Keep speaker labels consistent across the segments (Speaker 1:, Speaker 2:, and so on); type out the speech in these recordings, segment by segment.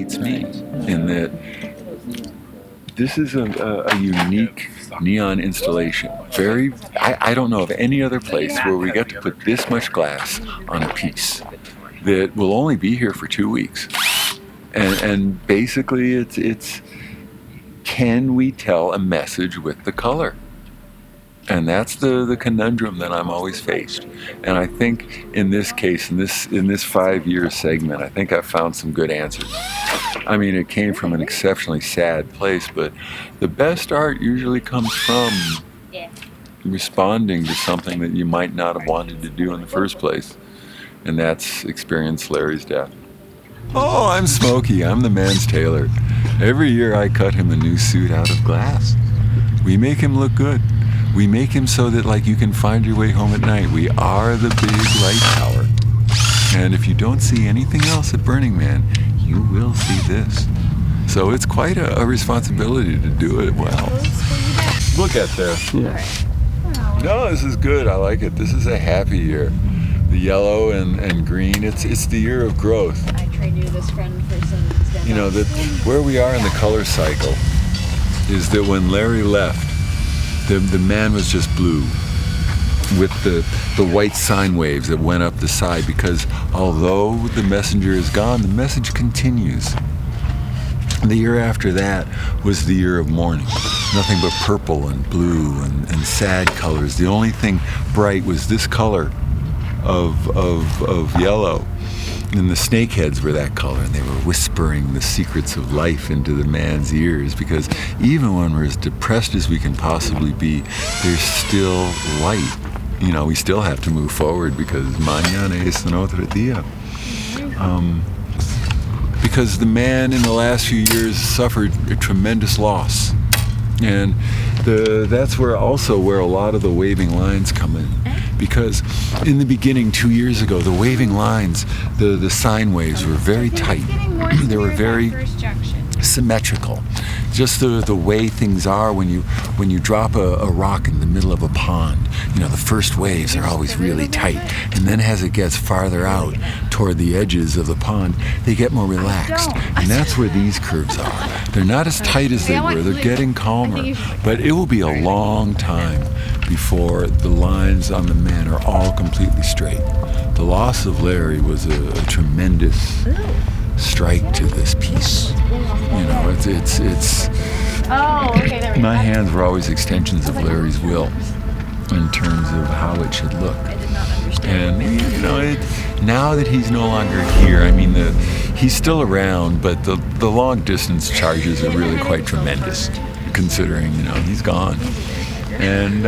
Speaker 1: fascinates me in that this is a unique neon installation. I don't know of any other place where we get to put this much glass on a piece that will only be here for 2 weeks. And basically it's can we tell a message with the color? And that's the conundrum that I'm always faced. And I think in this case, in this 5-year segment, I think I found some good answers. I mean, it came from an exceptionally sad place, but the best art usually comes from responding to something that you might not have wanted to do in the first place. And that's experience Larry's death. Oh, I'm Smokey. I'm the man's tailor. Every year I cut him a new suit out of glass. We make him look good. We make him so that like you can find your way home at night. We are the big light tower. And if you don't see anything else at Burning Man, you will see this. So it's quite a responsibility to do it well. Look at this.
Speaker 2: Yeah.
Speaker 1: No, this is good. I like it. This is a happy year. The yellow and green, it's the year of growth.
Speaker 3: I trade you this friend for some demos.
Speaker 1: You know, that where we are in the color cycle is that when Larry left, the man was just blue with the white sine waves that went up the side, because although the messenger is gone, the message continues. The year after that was the year of mourning. Nothing but purple and blue and sad colors. The only thing bright was this color of yellow. And the snakeheads were that color, and they were whispering the secrets of life into the man's ears, because even when we're as depressed as we can possibly be, there's still light. You know, we still have to move forward because mañana es un otro día. Because the man in the last few years suffered a tremendous loss. And that's where a lot of the waving lines come in. Because in the beginning, 2 years ago, the waving lines, the sine waves were very tight. They were very symmetrical. Just the way things are when you drop a rock in the middle of a pond. You know, the first waves are always really tight, and then as it gets farther out toward the edges of the pond, they get more relaxed. And that's where these curves are. They're not as tight as they were. They're getting calmer. But it will be a long time before the lines on the man are all completely straight. The loss of Larry was a tremendous strike to this piece. You know, it's
Speaker 3: Oh, okay, there we go.
Speaker 1: my hands were always extensions of Larry's will in terms of how it should look.
Speaker 3: I did not understand.
Speaker 1: And you know, now that he's no longer here, I mean, he's still around, but the long distance charges are really quite tremendous, considering, you know, he's gone. And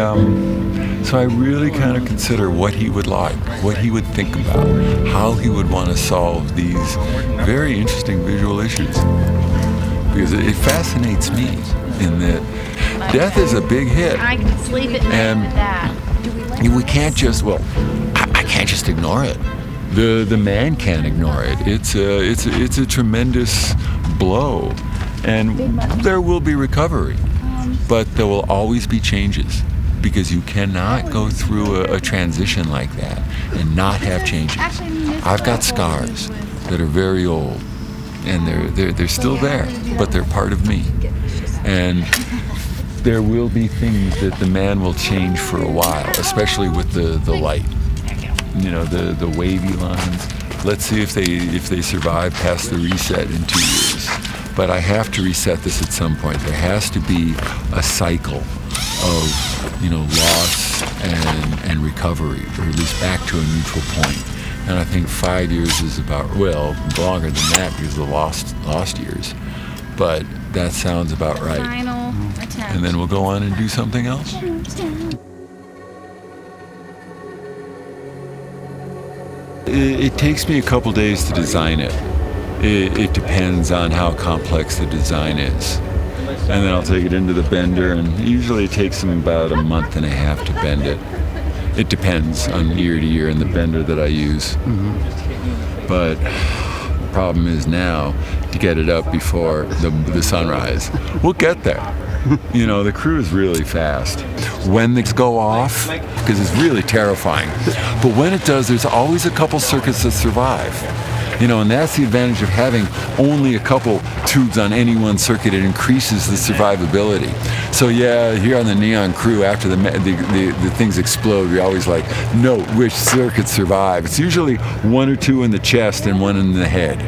Speaker 1: so I really kind of consider what he would like, what he would think about, how he would want to solve these very interesting visual issues. Because it fascinates me in that death is a big hit.
Speaker 3: I can sleep at night with that.
Speaker 1: We can't just, I can't just ignore it. The man can't ignore it. It's a tremendous blow, and there will be recovery, but there will always be changes, because you cannot go through a transition like that and not have changes. I've got scars that are very old, and they're still there, but they're part of me. And there will be things that the man will change for a while, especially with the light. You know, the wavy lines. Let's see if they survive past the reset in 2 years. But I have to reset this at some point. There has to be a cycle of, you know, loss and recovery, or at least back to a neutral point. And I think 5 years is about, well, longer than that because of the lost years. But that sounds about right.
Speaker 3: Final attempt.
Speaker 1: And then we'll go on and do something else. It takes me a couple days to design it. It depends on how complex the design is. And then I'll take it into the bender, and usually it takes them about a month and a half to bend it. It depends on year to year and the bender that I use. But the problem is now to get it up before the sunrise. We'll get there. You know, the crew is really fast. When things go off, because it's really terrifying, but when it does, there's always a couple circuits that survive. And that's the advantage of having only a couple tubes on any one circuit. It increases the survivability. So yeah, here on the Neon Crew, after the things explode, we always like note which circuits survive. It's usually one or two in the chest and one in the head,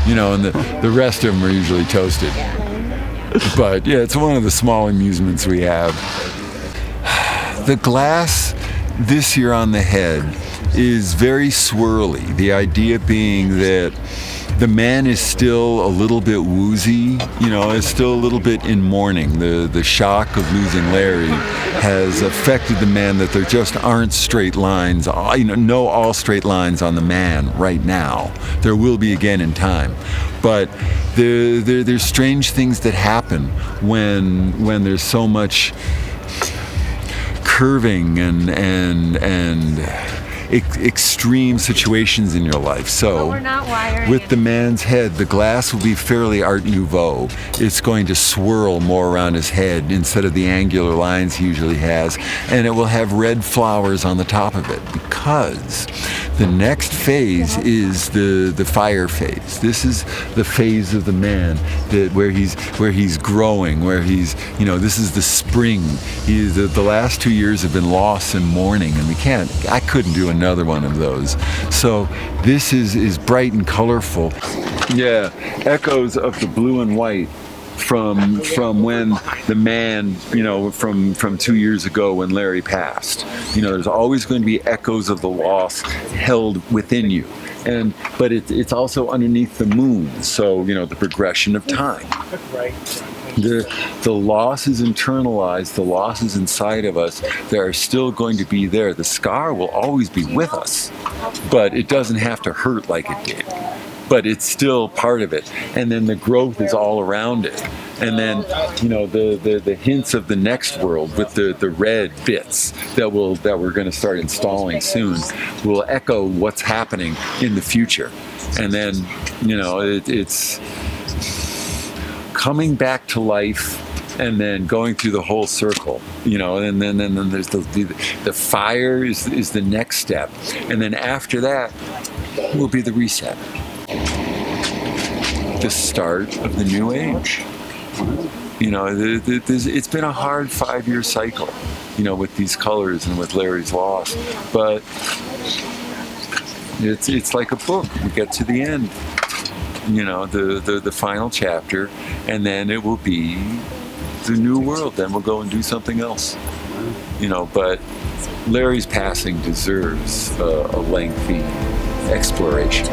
Speaker 1: and the rest of them are usually toasted. But yeah, it's one of the small amusements we have. The glass this year on the head is very swirly. The idea being that the man is still a little bit woozy, is still a little bit in mourning. The shock of losing Larry has affected the man, that there just aren't straight lines, no all straight lines on the man right now. There will be again in time. But there's strange things that happen when there's so much curving and extreme situations in your life. So with the man's head, the glass will be fairly Art Nouveau. It's going to swirl more around his head instead of the angular lines he usually has, and it will have red flowers on the top of it, because the next phase is the fire phase. This is the phase of the man where he's growing, where he's, this is the spring. The last 2 years have been lost in mourning, and I couldn't do another one of those. So this is bright and colorful. Yeah, echoes of the blue and white from when the man, from 2 years ago when Larry passed. There's always going to be echoes of the loss held within you. But it's also underneath the moon, so the progression of time. The loss is internalized, the loss is inside of us. They are still going to be there. The scar will always be with us, but it doesn't have to hurt like it did. But it's still part of it. And then the growth is all around it. And then, the hints of the next world with the red bits that we're going to start installing soon will echo what's happening in the future. And then, it's coming back to life, and then going through the whole circle, and then there's the fire is the next step, and then after that will be the reset, the start of the new age. It's been a hard 5-year cycle, with these colors and with Larry's loss, but it's like a book. We get to the end. The final chapter, and then it will be the new world. Then we'll go and do something else. But Larry's passing deserves a lengthy exploration.